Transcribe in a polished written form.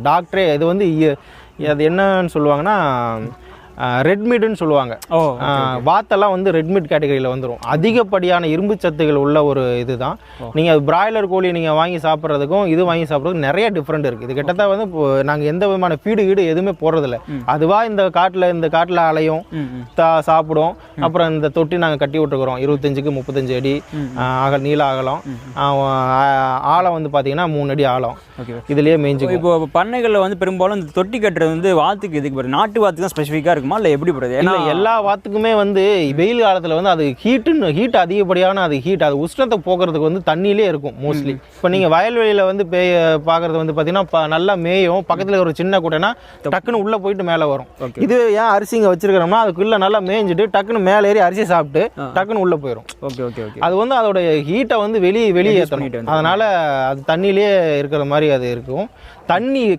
டாக்டரே இது வந்து அது என்னன்னு சொல்லுவாங்கன்னா ரெட் மீட்னு சொல்லுவாங்க. வாத்தெல்லாம் வந்து ரெட் மீட் கேட்டகரியில் வந்துடும். அதிகப்படியான இரும்பு சத்துகள் உள்ள ஒரு இதுதான். நீங்கள் பிராய்லர் கோழி நீங்கள் வாங்கி சாப்பிட்றதுக்கும் இது வாங்கி சாப்பிட்றதுக்கும் நிறைய டிஃப்ரெண்ட் இருக்குது. இது கிட்டத்தட்ட வந்து நாங்கள் எந்த விதமான ஃபீடு எதுவுமே போடுறதில்ல. அதுவாக இந்த காட்டில் அலையும் சாப்பிடும். அப்புறம் இந்த தொட்டி நாங்கள் கட்டி விட்டுருக்குறோம் 25க்கு 35 அடி நீள அகலம். ஆழம் வந்து பார்த்தீங்கன்னா 3 அடி ஆழம். இதுலேயே மேய்ஞ்சி இப்போ பண்ணைகளில் வந்து பெரும்பாலும் இந்த தொட்டி கட்டுறது வந்து வாத்துக்கு இதுக்கு நாட்டு வாத்துக்கு தான் ஸ்பெசிஃபிக்காக இருக்குமா இல்லை எப்படி போடுறது? ஏன்னா எல்லா வாத்துக்குமே வந்து வெயில் காலத்தில் வந்து அது ஹீட் அதிகப்படியான அது உஷ்ணத்தை போக்குறதுக்கு வந்து தண்ணியிலே இருக்கும் மோஸ்ட்லி. இப்போ நீங்கள் வயல்வெளியில் வந்து பார்க்குறது வந்து பார்த்தீங்கன்னா நல்லா மேயும், பக்கத்தில் ஒரு சின்ன கூட்டைனா டக்குன்னு உள்ளே போயிட்டு மேலே வரும். இது ஏன் அரிசி இங்கே வச்சிருக்கிறோம்னா அதுக்குள்ளே நல்லா மேய்ஞ்சிட்டு டக்குன்னு மேலே ஏறி அரிசி சாப்பிட்டு டக்குன்னு உள்ளே போயிடும். அது வந்து அதோட ஹீட்டை வந்து வெளியே ஏற்றணும். அதனால் அது தண்ணியிலே இருக்கிற மாதிரி அது இருக்கும். தண்ணி